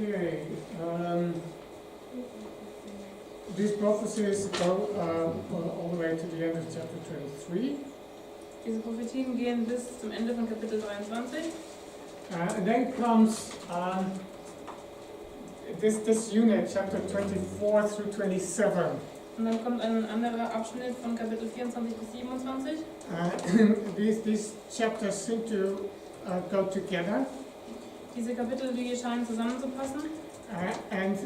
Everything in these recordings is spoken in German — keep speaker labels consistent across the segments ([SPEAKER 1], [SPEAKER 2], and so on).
[SPEAKER 1] Okay. These prophecies go all the way to the end of chapter 23.
[SPEAKER 2] Diese Prophetien gehen bis zum Ende von Kapitel 23.
[SPEAKER 1] And then comes this unit, chapter 24 through 27.
[SPEAKER 2] Und dann kommt ein anderer Abschnitt von Kapitel 24 bis 27.
[SPEAKER 1] These chapters seem to go together.
[SPEAKER 2] Diese Kapitel, die scheinen zusammenzupassen.
[SPEAKER 1] And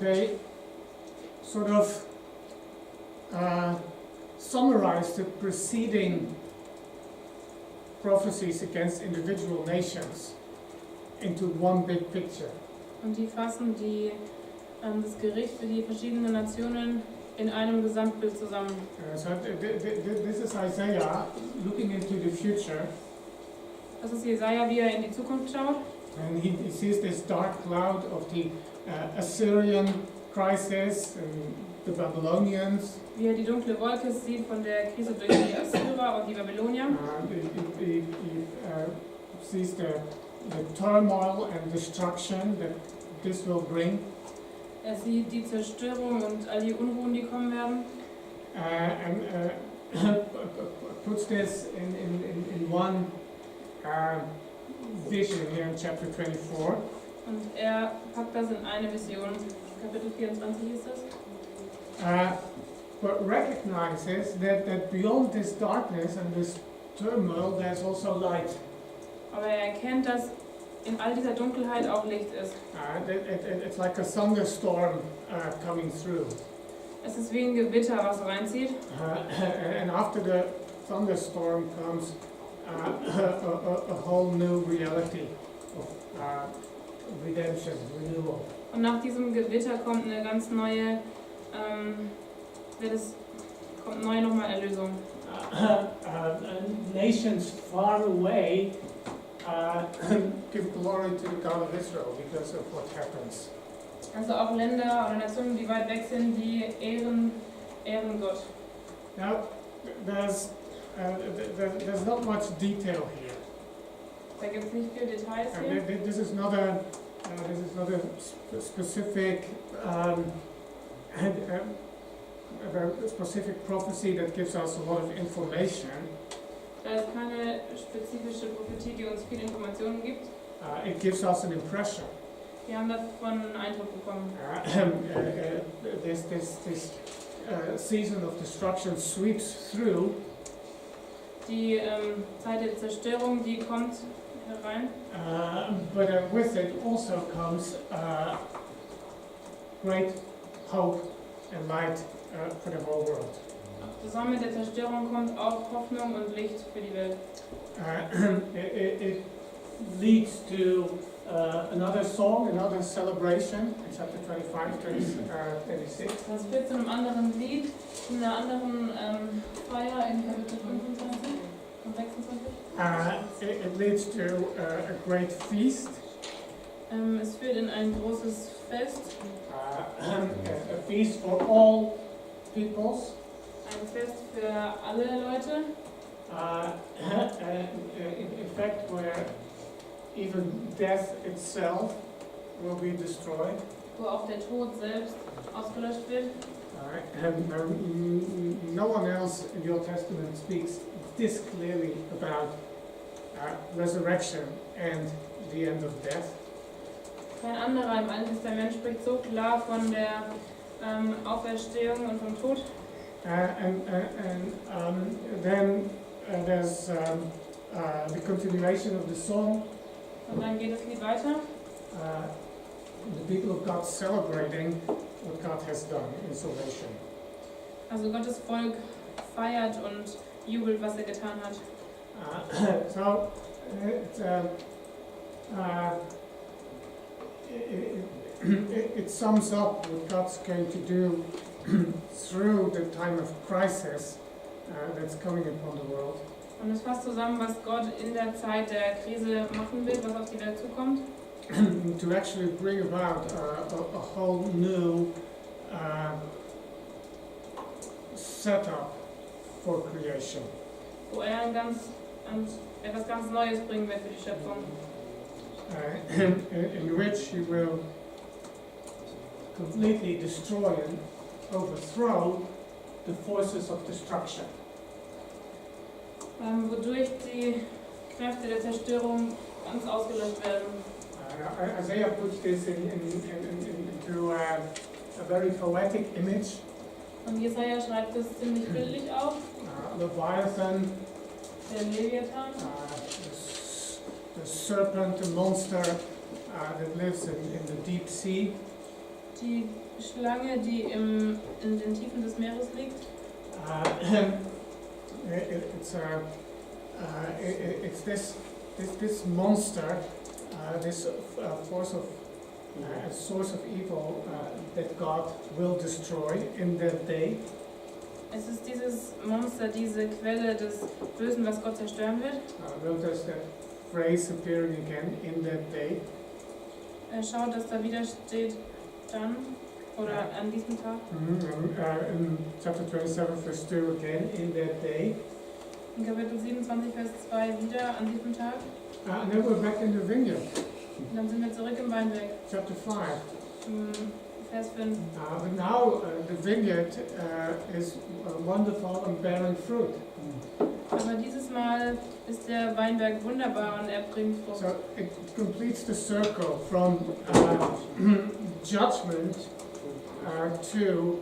[SPEAKER 1] they sort of summarize the preceding prophecies against individual nations into one big picture.
[SPEAKER 2] Und die fassen das Gericht für die verschiedenen Nationen in einem Gesamtbild zusammen.
[SPEAKER 1] So this is Isaiah looking into the future.
[SPEAKER 2] Das ist Jesaja, wie er in die Zukunft schaut.
[SPEAKER 1] And he sees this dark cloud of the Assyrian crisis and the Babylonians.
[SPEAKER 2] Wie er die dunkle Wolke sieht von der Krise durch die Assyrer und die Babylonier.
[SPEAKER 1] He sees the turmoil and destruction that this will bring.
[SPEAKER 2] Er sieht die Zerstörung und all die Unruhen, die kommen werden.
[SPEAKER 1] And puts this in one vision here in chapter 24.
[SPEAKER 2] Und er packt das in eine Vision. Kapitel 24 ist das.
[SPEAKER 1] But recognizes that beyond this darkness and this turmoil, there's also light.
[SPEAKER 2] Aber er erkennt, dass in all dieser Dunkelheit auch Licht ist.
[SPEAKER 1] It's like a thunderstorm coming through.
[SPEAKER 2] Es ist wie ein Gewitter, was reinzieht.
[SPEAKER 1] And after the thunderstorm comes a whole new reality of redemption, renewal.
[SPEAKER 2] Und nach diesem Gewitter kommt eine ganz neue, kommt neu nochmal Erlösung.
[SPEAKER 1] Nations far away give glory to the God of Israel because of what happens.
[SPEAKER 2] Also auch Länder oder Nationen, die weit weg sind, die ehren Gott.
[SPEAKER 1] Now, there's not much detail here.
[SPEAKER 2] Da gibt es nicht viel Details hier.
[SPEAKER 1] This is not a specific a specific prophecy that gives us a lot of information.
[SPEAKER 2] Da ist keine spezifische Prophetie, die uns viele Informationen gibt.
[SPEAKER 1] It gives us an impression.
[SPEAKER 2] Wir haben davon einen Eindruck bekommen.
[SPEAKER 1] This season of destruction sweeps through.
[SPEAKER 2] Die Zeit der Zerstörung, die kommt herein.
[SPEAKER 1] But with it also comes great hope and light for the whole world.
[SPEAKER 2] Zusammen mit der Zerstörung kommt auch Hoffnung und Licht für die Welt.
[SPEAKER 1] It leads to another song, another celebration in chapter 25, 26.
[SPEAKER 2] Das führt zu einem anderen Lied, zu einer anderen Feier in Kapitel 25 und 26.
[SPEAKER 1] It leads to a great feast.
[SPEAKER 2] Es führt in ein großes Fest.
[SPEAKER 1] A feast for all peoples.
[SPEAKER 2] Ein Fest für alle Leute.
[SPEAKER 1] In fact, where even death itself will be destroyed.
[SPEAKER 2] Wo auch der Tod selbst ausgelöscht wird.
[SPEAKER 1] No one else in the Old Testament speaks this clearly about resurrection and the end of death.
[SPEAKER 2] Kein anderer im Alten Testament spricht so klar von der Auferstehung und vom Tod.
[SPEAKER 1] Then there's the continuation of the song.
[SPEAKER 2] Und dann geht das Lied weiter.
[SPEAKER 1] The people of God celebrating what God has done in salvation.
[SPEAKER 2] Also Gottes Volk feiert und jubelt, was er getan hat.
[SPEAKER 1] It sums up what God's going to do through the time of crisis that's coming upon the world.
[SPEAKER 2] Und es fasst zusammen, was Gott in der Zeit der Krise machen will, was auf die Welt zukommt.
[SPEAKER 1] To actually bring about a whole new setup for creation.
[SPEAKER 2] Wo er ein ganz und etwas ganz Neues bringen wird für die Schöpfung.
[SPEAKER 1] In which he will completely destroy and overthrow the forces of destruction.
[SPEAKER 2] Wodurch die Kräfte der Zerstörung ganz ausgelöscht werden.
[SPEAKER 1] Isaiah puts this into a very poetic image.
[SPEAKER 2] Und Jesaja schreibt es ziemlich bildlich auf.
[SPEAKER 1] Leviathan,
[SPEAKER 2] Der Leviathan,
[SPEAKER 1] the serpent, the monster that lives in the deep sea.
[SPEAKER 2] die Schlange, die in den Tiefen des Meeres liegt.
[SPEAKER 1] It's this monster, this force of a source of evil that God will destroy in that day.
[SPEAKER 2] Es ist dieses Monster, diese Quelle des Bösen, was Gott zerstören wird.
[SPEAKER 1] Notice that phrase appearing again in that day.
[SPEAKER 2] Schaut, dass da wieder steht, dann oder an diesem Tag.
[SPEAKER 1] In chapter 27, verse 2 again, in that day.
[SPEAKER 2] In Kapitel 27, Vers 2 wieder an diesem Tag.
[SPEAKER 1] And then we're back in the vineyard.
[SPEAKER 2] Und dann sind wir zurück im Weinberg.
[SPEAKER 1] Chapter 5.
[SPEAKER 2] Vers 5.
[SPEAKER 1] But now the vineyard is wonderful and bearing fruit.
[SPEAKER 2] Aber dieses Mal ist der Weinberg wunderbar und er bringt Frucht.
[SPEAKER 1] So it completes the circle from judgment to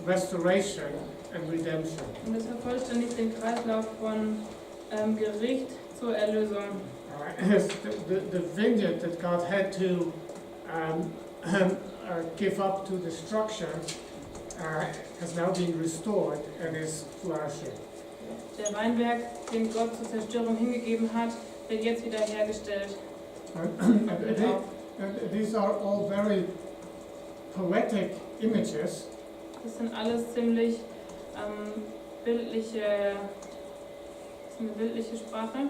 [SPEAKER 1] restoration and redemption.
[SPEAKER 2] Und es vervollständigt den Kreislauf von Gericht zur Erlösung.
[SPEAKER 1] The vineyard that God had to give up to destruction has now been restored and is flourishing.
[SPEAKER 2] Der Weinberg, den Gott zur Zerstörung hingegeben hat, wird jetzt wieder hergestellt.
[SPEAKER 1] These are all very poetic images.
[SPEAKER 2] Das sind alles ziemlich bildliche Sprache.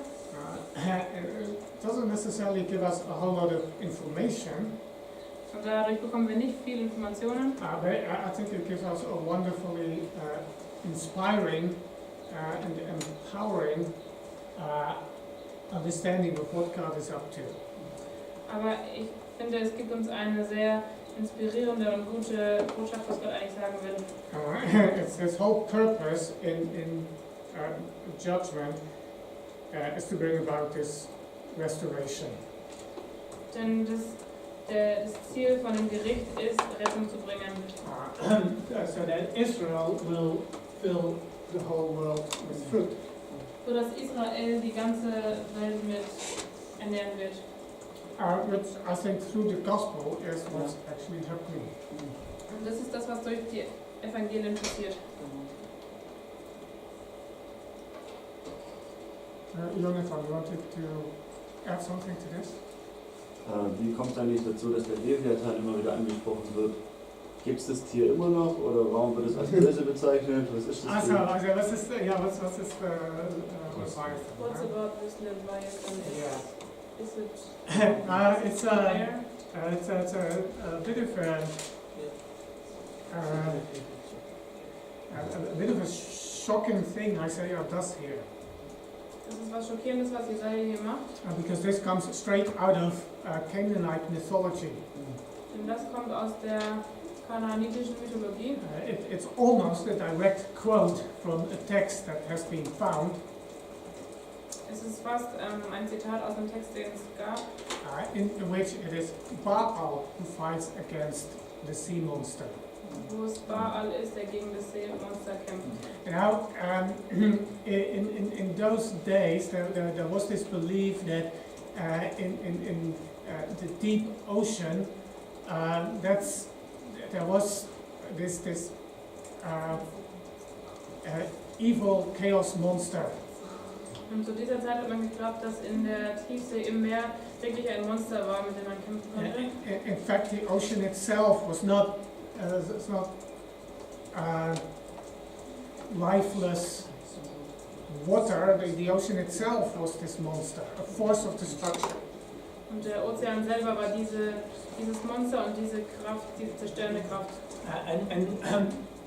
[SPEAKER 1] It doesn't necessarily give us a whole lot of information.
[SPEAKER 2] Und dadurch bekommen wir nicht viel Informationen.
[SPEAKER 1] But I think it gives us a wonderfully inspiring and empowering understanding of what God is up to.
[SPEAKER 2] Aber ich finde, es gibt uns eine sehr inspirierende und gute Botschaft, was Gott eigentlich sagen will.
[SPEAKER 1] It's his whole purpose in judgment is to bring about this restoration.
[SPEAKER 2] Denn das Ziel von dem Gericht ist, Rettung zu bringen.
[SPEAKER 1] So that Israel will fill the whole world with fruit.
[SPEAKER 2] So dass Israel die ganze Welt mit ernähren wird.
[SPEAKER 1] Which I think through the gospel is what's actually happening.
[SPEAKER 2] Und das ist das, was durch die Evangelien passiert.
[SPEAKER 1] Jonathan, you wanted to add something to this?
[SPEAKER 3] Wie kommt es eigentlich dazu, dass der Leviathan immer wieder angesprochen wird? Gibt es das Tier immer noch oder warum wird es als böse bezeichnet? Was ist das Tier?
[SPEAKER 1] Also was ist Leviathan?
[SPEAKER 2] What's about this Leviathan? Is it
[SPEAKER 1] It's a bit of a bit of a shocking thing Isaiah does here.
[SPEAKER 2] Das ist was Schockierendes, was Jesaja hier macht.
[SPEAKER 1] Because this comes straight out of Canaanite mythology.
[SPEAKER 2] Denn das kommt aus der kanaanitischen Mythologie.
[SPEAKER 1] It's almost a direct quote from a text that has been found.
[SPEAKER 2] Es ist fast ein Zitat aus einem Text, den es gab.
[SPEAKER 1] In which it is Baal who fights against the sea monster.
[SPEAKER 2] Wo es Baal ist, der gegen das Seemonster kämpft.
[SPEAKER 1] Now, in those days, there was this belief that in the deep ocean, there was this evil chaos monster.
[SPEAKER 2] Und zu dieser Zeit hat man geglaubt, dass in der Tiefsee im Meer wirklich ein Monster war, mit dem man kämpfen konnte.
[SPEAKER 1] In fact, the ocean itself was not lifeless water. The ocean itself was this monster, a force of destruction.
[SPEAKER 2] Und der Ozean selber war dieses Monster und diese Kraft, diese zerstörende Kraft.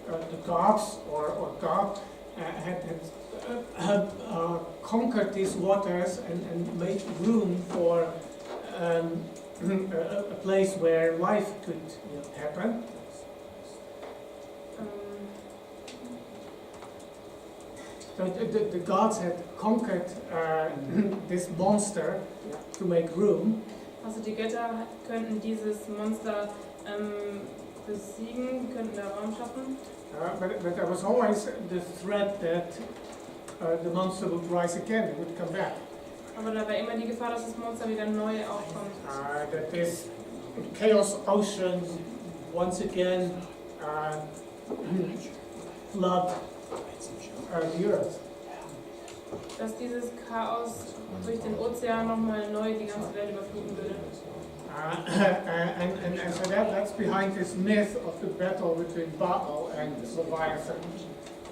[SPEAKER 1] The gods or God had conquered these waters and made room for a place where life could happen. So the gods had conquered this monster to make room.
[SPEAKER 2] Also die Götter könnten dieses Monster besiegen, könnten da Raum schaffen.
[SPEAKER 1] But there was always the threat that the monster would rise again, it would come back.
[SPEAKER 2] Aber da war immer die Gefahr, dass das Monster wieder neu aufkommt.
[SPEAKER 1] That this chaos ocean once again flood the earth.
[SPEAKER 2] Dass dieses Chaos durch den Ozean nochmal neu die ganze Welt überfluten würde.
[SPEAKER 1] And so that's behind this myth of the battle between Baal and Leviathan.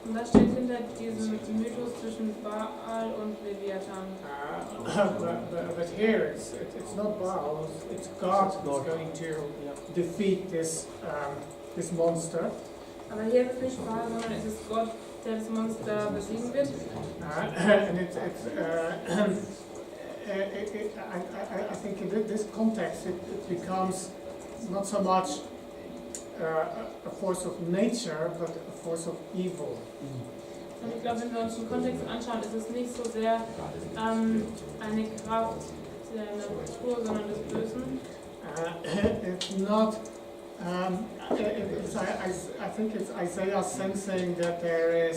[SPEAKER 2] Und das steht hinter diesem Mythos zwischen Baal und Leviathan.
[SPEAKER 1] But here it's not Baal, it's God who's going to defeat this monster.
[SPEAKER 2] Aber hier ist es nicht Baal, sondern es ist Gott, der das Monster besiegen wird.
[SPEAKER 1] And I think in this context it becomes not so much a force of nature, but a force of evil.
[SPEAKER 2] Und ich glaube, wenn wir uns den Kontext anschauen, ist es nicht so sehr eine Kraft der Natur, sondern des Bösen.
[SPEAKER 1] It's not. I think it's Isaiah sensing that there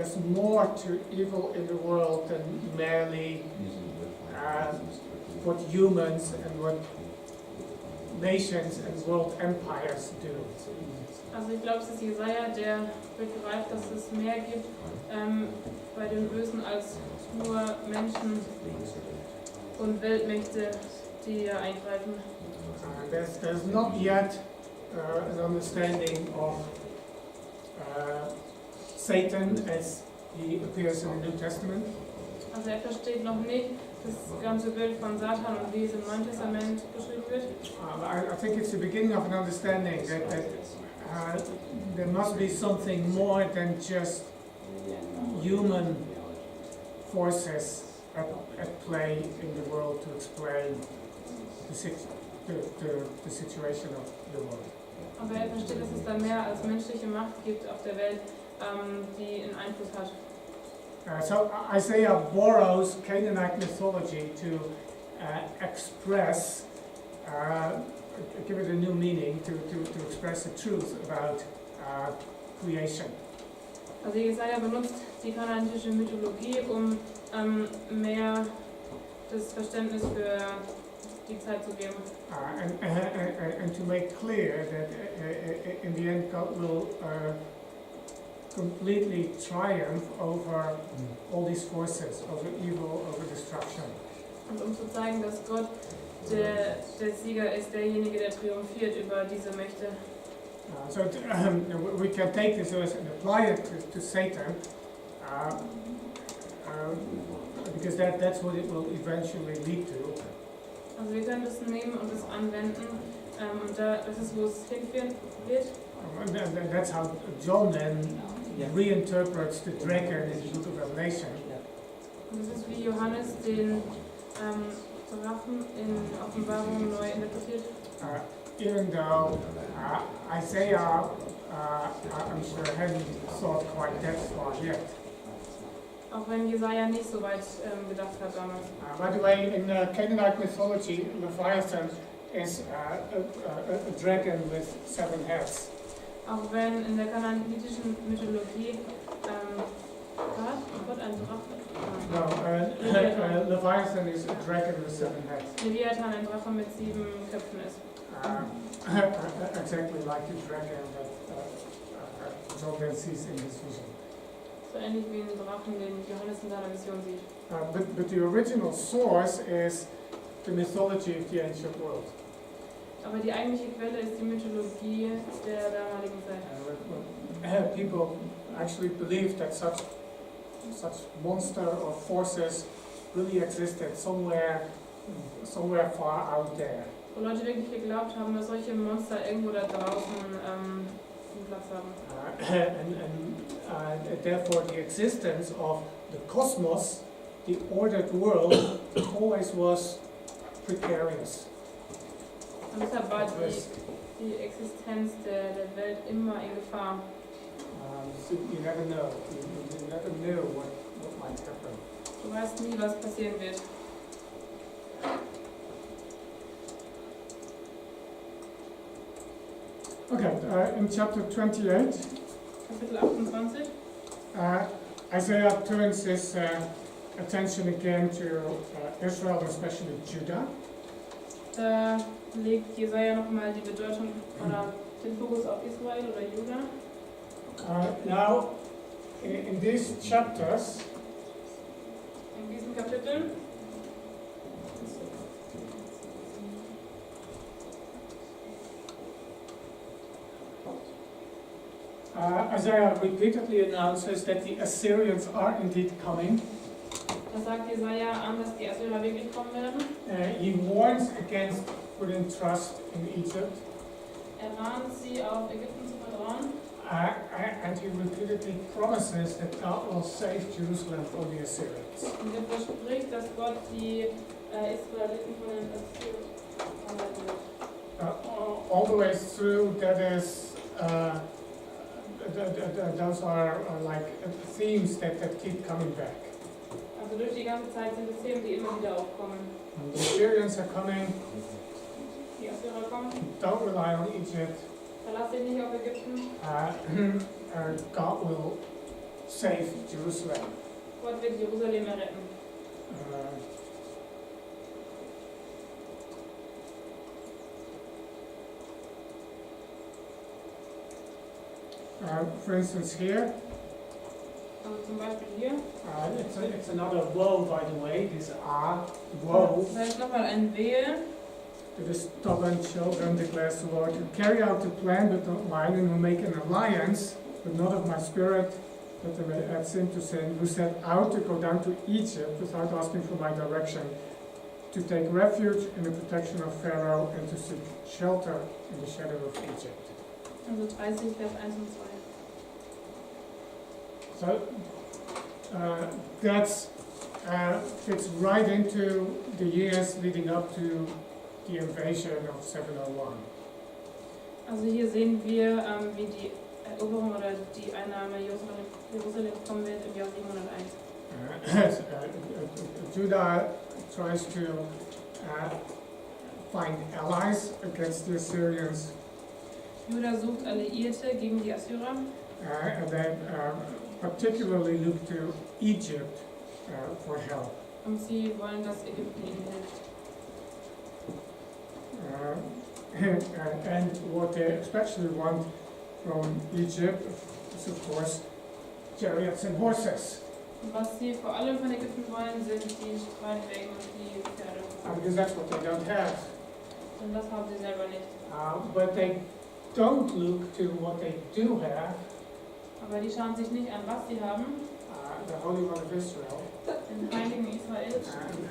[SPEAKER 1] is more to evil in the world than merely what humans and what nations and world empires do.
[SPEAKER 2] Also ich glaube, es ist Jesaja, der begreift, dass es mehr gibt bei den Bösen als nur Menschen und Weltmächte, die hier eingreifen.
[SPEAKER 1] There's not yet an understanding of Satan as he appears in the New Testament.
[SPEAKER 2] Also versteht noch nicht das ganze Bild von Satan und wie es im Neuen Testament beschrieben wird.
[SPEAKER 1] I think it's the beginning of an understanding that there must be something more than just human forces at play in the world to explain the situation of the world.
[SPEAKER 2] Aber versteht, dass es da mehr als menschliche Macht gibt auf der Welt, die einen Einfluss hat.
[SPEAKER 1] So Isaiah borrows Canaanite mythology to express, give it a new meaning, to express the truth about creation.
[SPEAKER 2] Also Jesaja benutzt die kanaanische Mythologie, um mehr das Verständnis für die Zeit zu geben.
[SPEAKER 1] And to make clear that in the end God will completely triumph over all these forces, over evil, over destruction.
[SPEAKER 2] Und zu zeigen, dass Gott der Sieger ist, derjenige, der triumphiert über diese Mächte.
[SPEAKER 1] So we can take this verse and apply it to Satan, because that's what it will eventually lead to.
[SPEAKER 2] Also wir können das nehmen und das anwenden, und das ist, wo es hinführen wird.
[SPEAKER 1] And that's how John then reinterprets the dragon in the book of Revelation.
[SPEAKER 2] Und das ist, wie Johannes den Drachen in Offenbarung neu interpretiert.
[SPEAKER 1] Even though Isaiah, I'm sure, hadn't thought quite that far yet.
[SPEAKER 2] Auch wenn Jesaja nicht so weit gedacht hat damals.
[SPEAKER 1] By the way, in Canaanite mythology, Leviathan is a dragon with 7 heads.
[SPEAKER 2] Auch wenn in der kanaanitischen Mythologie Gott ein Drache.
[SPEAKER 1] No, Leviathan is a dragon with 7 heads.
[SPEAKER 2] Leviathan ein Drache mit 7 Köpfen ist.
[SPEAKER 1] Exactly like the dragon that John then sees in his vision.
[SPEAKER 2] So ähnlich wie ein Drachen, den Johannes in seiner Vision sieht.
[SPEAKER 1] But the original source is the mythology of the ancient world.
[SPEAKER 2] Aber die eigentliche Quelle ist die Mythologie der damaligen Zeit.
[SPEAKER 1] People actually believed that such monster or forces really existed somewhere far out there.
[SPEAKER 2] Wo Leute wirklich geglaubt haben, dass solche Monster irgendwo da draußen einen Platz haben.
[SPEAKER 1] And therefore the existence of the cosmos, the ordered world, always was precarious.
[SPEAKER 2] Und deshalb war die Existenz der Welt immer in Gefahr.
[SPEAKER 1] So you never know. You never knew what might happen.
[SPEAKER 2] Du weißt nie, was passieren wird.
[SPEAKER 1] Okay, in chapter 28,
[SPEAKER 2] Kapitel 28.
[SPEAKER 1] Isaiah turns his attention again to Israel, especially Judah.
[SPEAKER 2] Da legt Jesaja nochmal die Bedeutung oder den Fokus auf Israel oder Juda.
[SPEAKER 1] Now, in these chapters,
[SPEAKER 2] In diesen Kapiteln
[SPEAKER 1] Isaiah repeatedly announces that the Assyrians are indeed coming.
[SPEAKER 2] da sagt Jesaja an, dass die Assyrer wirklich kommen werden.
[SPEAKER 1] He warns against putting trust in Egypt,
[SPEAKER 2] Warnt sie, auf Ägypten zu vertrauen.
[SPEAKER 1] and he repeatedly promises that God will save Jerusalem from the Assyrians.
[SPEAKER 2] Und er verspricht, dass Gott die Israeliten von den Assyrern arbeiten wird.
[SPEAKER 1] All the way through, that is, those are like themes that keep coming back.
[SPEAKER 2] Also durch die ganze Zeit sind es Themen, die immer wieder aufkommen.
[SPEAKER 1] The Assyrians are coming.
[SPEAKER 2] Die Assyrer kommen,
[SPEAKER 1] Don't rely on Egypt.
[SPEAKER 2] verlass dich nicht auf Ägypten.
[SPEAKER 1] God will save Jerusalem.
[SPEAKER 2] Gott wird Jerusalem erretten.
[SPEAKER 1] For instance, here,
[SPEAKER 2] Also zum Beispiel hier.
[SPEAKER 1] it's another woe, by the way. This woe.
[SPEAKER 2] Da ist nochmal ein Wehe.
[SPEAKER 1] To the stubborn children, declares the Lord, who carry out the plan but don't mind, and who make an alliance, but not of my spirit, that they may add sin to sin, who set out to go down to Egypt without asking for my direction, to take refuge in the protection of Pharaoh, and to seek shelter in the shadow of Egypt.
[SPEAKER 2] Also 30, Vers 1 und 2.
[SPEAKER 1] So that fits right into the years leading up to the invasion of 701.
[SPEAKER 2] Also hier sehen wir, wie die Eroberung oder die Einnahme Jerusalem kommen wird im Jahr 701.
[SPEAKER 1] Judah tries to find allies against the Assyrians,
[SPEAKER 2] Juda sucht Alliierte gegen die Assyrer
[SPEAKER 1] and they particularly look to Egypt for help.
[SPEAKER 2] und sie wollen, dass Ägypten ihnen hilft.
[SPEAKER 1] And what they especially want from Egypt is, of course, chariots and horses.
[SPEAKER 2] Und was sie vor allem von Ägypten wollen, sind die Streitwagen und die Pferde.
[SPEAKER 1] Because that's what they don't have.
[SPEAKER 2] Und das haben sie selber nicht.
[SPEAKER 1] But they don't look to what they do have,
[SPEAKER 2] Aber die schauen sich nicht an, was sie haben,
[SPEAKER 1] the Holy One of Israel.
[SPEAKER 2] den Heiligen Israel.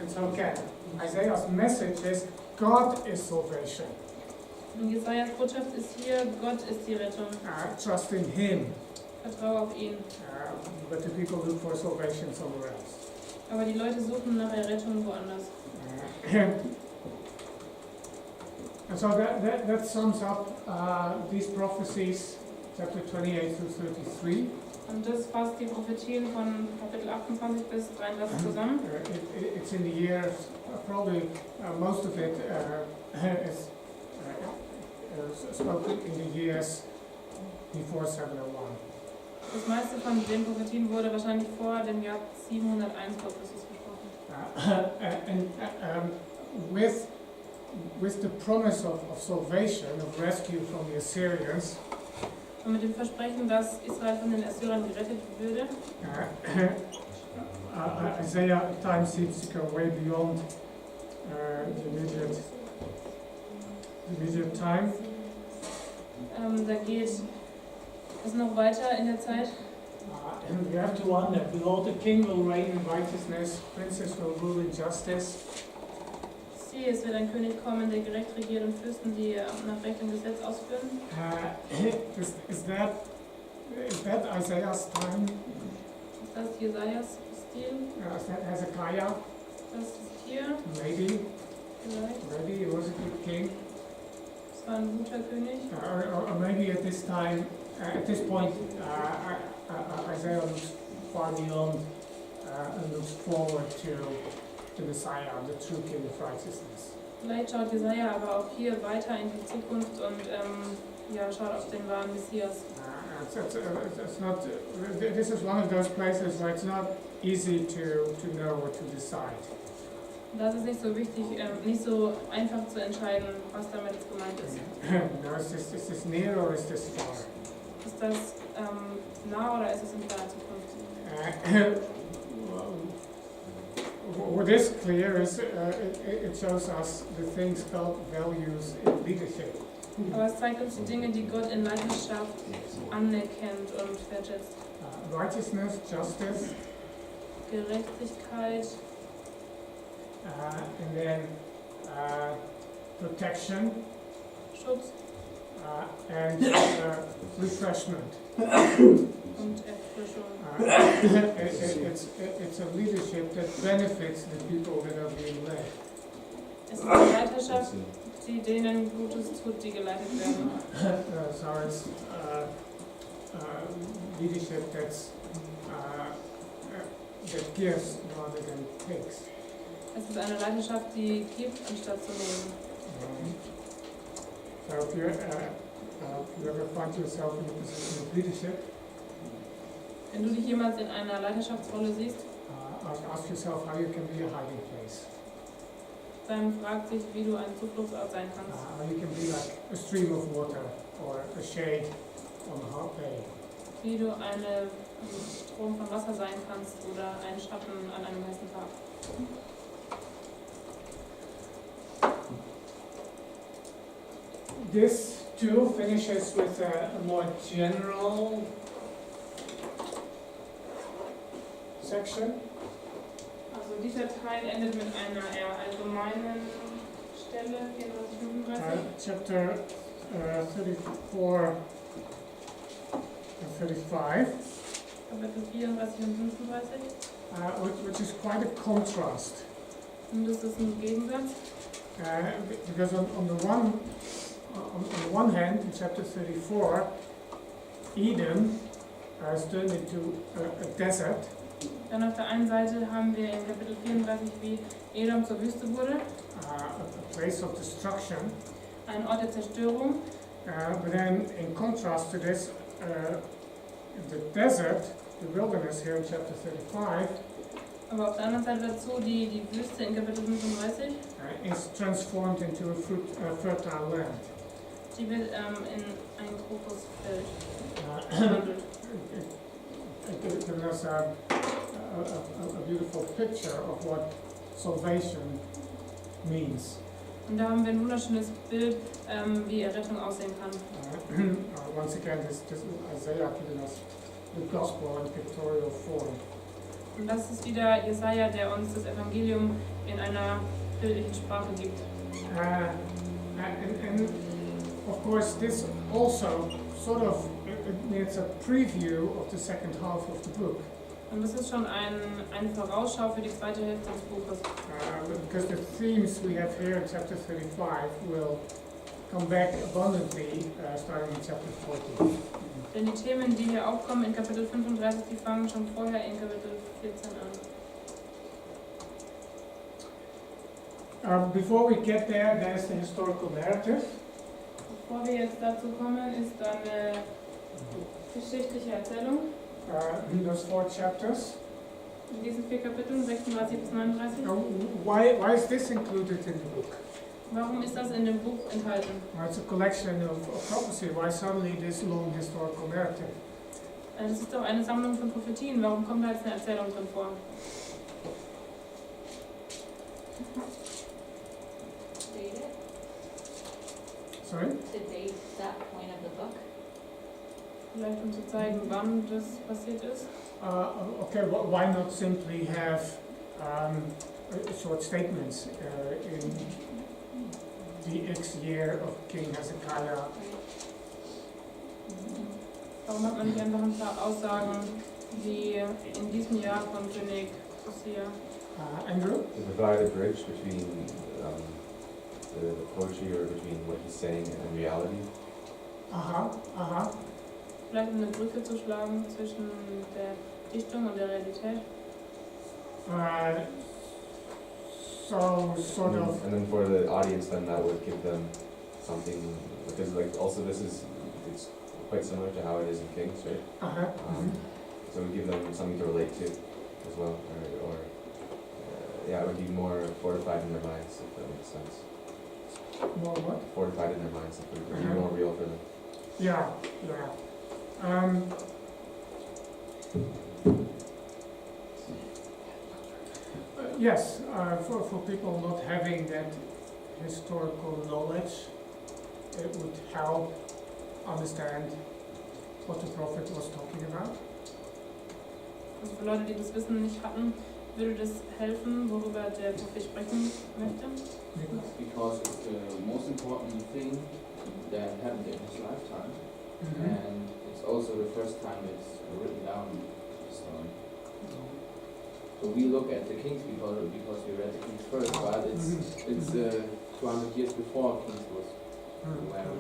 [SPEAKER 1] And so again, Isaiah's message is God is salvation.
[SPEAKER 2] Und Jesajas Botschaft ist hier, Gott ist die Rettung.
[SPEAKER 1] Trust in Him.
[SPEAKER 2] Vertraue auf ihn.
[SPEAKER 1] But the people look for salvation somewhere else.
[SPEAKER 2] Aber die Leute suchen nach Errettung woanders.
[SPEAKER 1] And so that sums up these prophecies, chapter 28 through 33.
[SPEAKER 2] Und das fasst die Prophetien von Kapitel 28 bis 33 zusammen.
[SPEAKER 1] It's in the years, probably most of it is spoken in the years before 701.
[SPEAKER 2] Das meiste von den Prophetien wurde wahrscheinlich vor dem Jahr 701 vor Christus gesprochen.
[SPEAKER 1] And with the promise of salvation, of rescue from the Assyrians,
[SPEAKER 2] Und mit dem Versprechen, dass Israel von den Assyrern gerettet würde,
[SPEAKER 1] Isaiah at times seems to go way beyond the immediate time.
[SPEAKER 2] da geht es noch weiter in der Zeit.
[SPEAKER 1] And we have to wonder, behold, the king will reign in righteousness, princes will rule in justice.
[SPEAKER 2] Siehe, es wird ein König kommen, der gerecht regiert und Fürsten, die nach Recht und Gesetz ausführen.
[SPEAKER 1] Is that Is that Isaiah's time?
[SPEAKER 2] Ist das Jesajas Stil?
[SPEAKER 1] Is that Hezekiah?
[SPEAKER 2] Das ist hier
[SPEAKER 1] Maybe.
[SPEAKER 2] vielleicht.
[SPEAKER 1] Maybe he was a good king.
[SPEAKER 2] Es war ein guter König.
[SPEAKER 1] Or maybe at this time, at this point, Isaiah looks far beyond and looks forward to the Messiah, the true King of righteousness.
[SPEAKER 2] Vielleicht schaut Jesaja aber auch hier weiter in die Zukunft und ja, schaut auf den wahren Messias.
[SPEAKER 1] It's not. This is one of those places where it's not easy to know or to decide.
[SPEAKER 2] Das ist nicht so wichtig, nicht so einfach zu entscheiden, was damit jetzt gemeint ist.
[SPEAKER 1] No, is this near or is this far?
[SPEAKER 2] Ist das nah oder ist es in ferner Zukunft?
[SPEAKER 1] What is clear is it shows us the things God values in leadership.
[SPEAKER 2] Aber es zeigt uns die Dinge, die Gott in Leiterschaft anerkennt und wertschätzt.
[SPEAKER 1] Righteousness, justice,
[SPEAKER 2] Gerechtigkeit,
[SPEAKER 1] and then protection,
[SPEAKER 2] Schutz
[SPEAKER 1] and refreshment.
[SPEAKER 2] und Erfrischung.
[SPEAKER 1] It's a leadership that benefits the people that are being led.
[SPEAKER 2] Es ist eine Leiterschaft, die denen Gutes tut, die geleitet werden.
[SPEAKER 1] So it's leadership that gives rather than takes.
[SPEAKER 2] Es ist eine Leiterschaft, die gibt, anstatt zu nehmen.
[SPEAKER 1] So if you ever find yourself in a position of leadership,
[SPEAKER 2] Wenn du dich jemals in einer Leiterschaftsrolle siehst,
[SPEAKER 1] ask yourself how you can be a hiding place.
[SPEAKER 2] dann frag dich, wie du ein Zufluchtsort sein kannst.
[SPEAKER 1] How you can be like a stream of water or a shade on a hot day.
[SPEAKER 2] Wie du ein Strom von Wasser sein kannst oder ein Schatten an einem heißen Tag.
[SPEAKER 1] This too finishes with a more general section.
[SPEAKER 2] Also dieser Teil endet mit einer eher allgemeinen Stelle, 34, 35.
[SPEAKER 1] Chapter 34 and 35,
[SPEAKER 2] Kapitel 34 und 35.
[SPEAKER 1] which is quite a contrast.
[SPEAKER 2] Und das ist ein Gegensatz.
[SPEAKER 1] Because on the one hand, in chapter 34, Eden is turned into a desert.
[SPEAKER 2] Dann auf der einen Seite haben wir in Kapitel 34, wie Edom zur Wüste wurde,
[SPEAKER 1] A place of destruction.
[SPEAKER 2] ein Ort der Zerstörung.
[SPEAKER 1] But then, in contrast to this, the desert, the wilderness here in chapter 35,
[SPEAKER 2] Aber auf der anderen Seite dazu die Wüste in Kapitel 35,
[SPEAKER 1] is transformed into a fertile land.
[SPEAKER 2] die wird in ein Krokusfeld verwandelt.
[SPEAKER 1] It gives us a beautiful picture of what salvation means.
[SPEAKER 2] Und da haben wir ein wunderschönes Bild, wie Errettung aussehen kann.
[SPEAKER 1] Once again, this Isaiah giving us the gospel in pictorial form.
[SPEAKER 2] Und das ist wieder Jesaja, der uns das Evangelium in einer bildlichen Sprache gibt.
[SPEAKER 1] And of course, this also sort of it's a preview of the second half of the book.
[SPEAKER 2] Und das ist schon eine Vorausschau für die zweite Hälfte des Buches.
[SPEAKER 1] Because the themes we have here in chapter 35 will come back abundantly starting in chapter 14.
[SPEAKER 2] Denn die Themen, die hier aufkommen in Kapitel 35, die fangen schon vorher in Kapitel 14 an.
[SPEAKER 1] Before we get there, there's the historical narrative.
[SPEAKER 2] Bevor wir jetzt dazu kommen, ist eine geschichtliche Erzählung.
[SPEAKER 1] In those 4 chapters.
[SPEAKER 2] In diesen 4 Kapiteln, 36 bis 39.
[SPEAKER 1] Why is this included in the book?
[SPEAKER 2] Warum ist das in dem Buch enthalten?
[SPEAKER 1] It's a collection of prophecy. Why suddenly this long historical narrative?
[SPEAKER 2] Das ist doch eine Sammlung von Prophetien. Warum kommt da jetzt eine Erzählung drin vor?
[SPEAKER 4] Date it?
[SPEAKER 1] Sorry?
[SPEAKER 4] To date that point of the book?
[SPEAKER 2] Vielleicht um zu zeigen, wann das passiert ist.
[SPEAKER 1] Okay, why not simply have short statements in the X year of King Hezekiah?
[SPEAKER 2] Warum hat man nicht einfach ein paar Aussagen wie in diesem Jahr von König Josiah?
[SPEAKER 1] Andrew?
[SPEAKER 5] To provide a bridge between the poetry or between what he's saying and reality.
[SPEAKER 2] Vielleicht eine Brücke zu schlagen zwischen der Dichtung und der Realität.
[SPEAKER 1] So sort of.
[SPEAKER 5] And then for the audience, then that would give them something, because like also it's quite similar to how it is in Kings, right? So we give them something to relate to as well, or yeah, it would be more fortified in their minds, if that makes sense.
[SPEAKER 1] More what?
[SPEAKER 5] Fortified in their minds, if it would be more real for them.
[SPEAKER 1] Yeah. Yes, for people not having that historical knowledge, it would help understand what the prophet was talking about.
[SPEAKER 2] Also für Leute, die das Wissen nicht hatten, würde das helfen, worüber der Prophet sprechen möchte?
[SPEAKER 6] Because it's the most important thing that happened in his lifetime, and it's also the first time it's written down in the story. So we look at the Kings because we read the Kings first, but it's 200 years before Kings was around.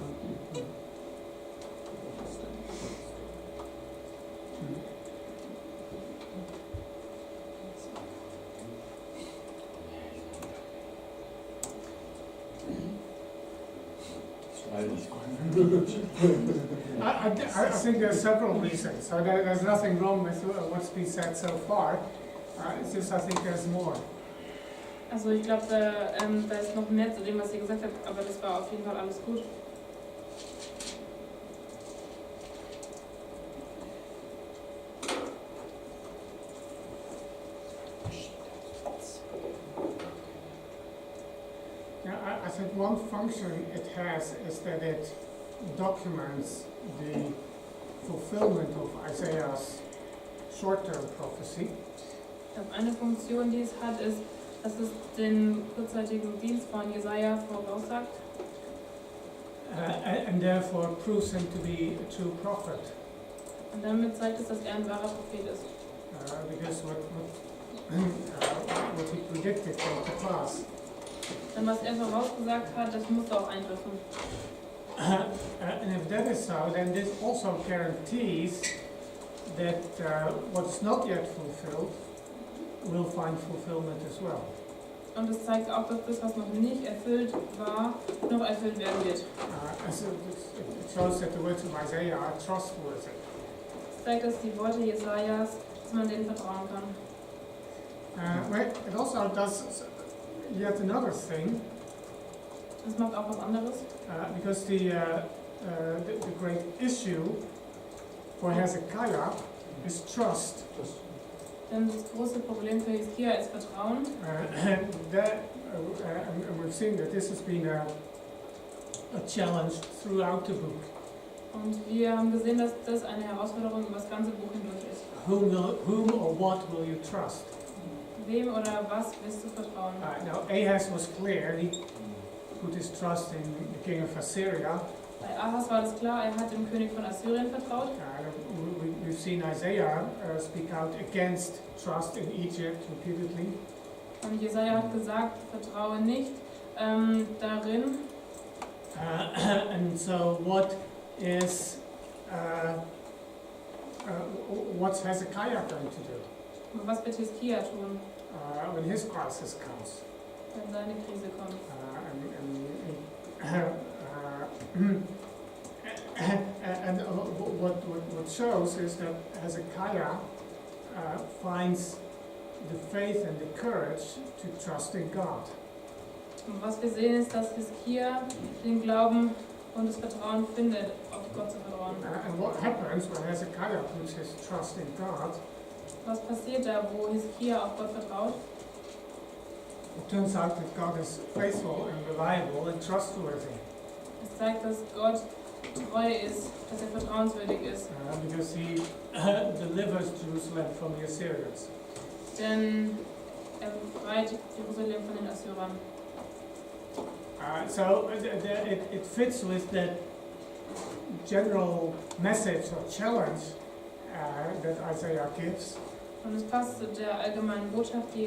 [SPEAKER 1] I think there are several reasons. So there's nothing wrong with what's been said so far. It's just I think there's more.
[SPEAKER 2] Also ich glaube, da ist noch mehr zu dem, was ihr gesagt habt, aber das war auf jeden Fall alles gut.
[SPEAKER 1] Yeah, I think one function it has is that it documents the fulfillment of Isaiah's short-term prophecy.
[SPEAKER 2] Ich glaube, eine Funktion, die es hat, ist, dass es den kurzzeitigen Dienst von Jesaja voraussagt.
[SPEAKER 1] And therefore proves him to be a true prophet.
[SPEAKER 2] Und damit zeigt es, dass er ein wahrer Prophet ist.
[SPEAKER 1] Because what he predicted came to pass.
[SPEAKER 2] Denn was er vorausgesagt hat, das muss auch eintreffen.
[SPEAKER 1] And if that is so, then this also guarantees that what's not yet fulfilled will find fulfillment as well.
[SPEAKER 2] Und es zeigt auch, dass das, was noch nicht erfüllt war, noch erfüllt werden wird.
[SPEAKER 1] So it shows that the words of Isaiah are trustworthy.
[SPEAKER 2] Es zeigt, dass die Worte Jesajas, dass man denen vertrauen kann.
[SPEAKER 1] It also does yet another thing.
[SPEAKER 2] Es macht auch was anderes.
[SPEAKER 1] Because the great issue for Hezekiah is trust.
[SPEAKER 2] Denn das große Problem für Hiskia ist Vertrauen.
[SPEAKER 1] And we've seen that this has been a challenge throughout the book.
[SPEAKER 2] Und wir haben gesehen, dass das eine Herausforderung über das ganze Buch hindurch ist.
[SPEAKER 1] Whom or what will you trust?
[SPEAKER 2] Wem oder was wirst du vertrauen?
[SPEAKER 1] Now Ahaz was clear, he put his trust in the king of Assyria.
[SPEAKER 2] Bei Ahas war das klar, er hat dem König von Assyrien vertraut.
[SPEAKER 1] We've seen Isaiah speak out against trust in Egypt repeatedly.
[SPEAKER 2] Und Jesaja hat gesagt, vertraue nicht darin.
[SPEAKER 1] And so what's Hezekiah going to do
[SPEAKER 2] Und was wird Hiskia tun,
[SPEAKER 1] when his crisis comes?
[SPEAKER 2] wenn seine Krise kommt?
[SPEAKER 1] And what shows is that Hezekiah finds the faith and the courage to trust in God.
[SPEAKER 2] Und was wir sehen ist, dass Hiskia den Glauben und das Vertrauen findet, auf Gott zu vertrauen.
[SPEAKER 1] And what happens when Hezekiah puts his trust in God?
[SPEAKER 2] Was passiert da, wo Hiskia auf Gott vertraut?
[SPEAKER 1] It turns out that God is faithful and reliable and trustworthy.
[SPEAKER 2] Es zeigt, dass Gott treu ist, dass er vertrauenswürdig ist.
[SPEAKER 1] Because he delivers Jerusalem from the Assyrians.
[SPEAKER 2] Denn er befreit Jerusalem von den Assyrern.
[SPEAKER 1] So it fits with that general message or challenge that Isaiah gives.
[SPEAKER 2] Und es passt zu der allgemeinen Botschaft, die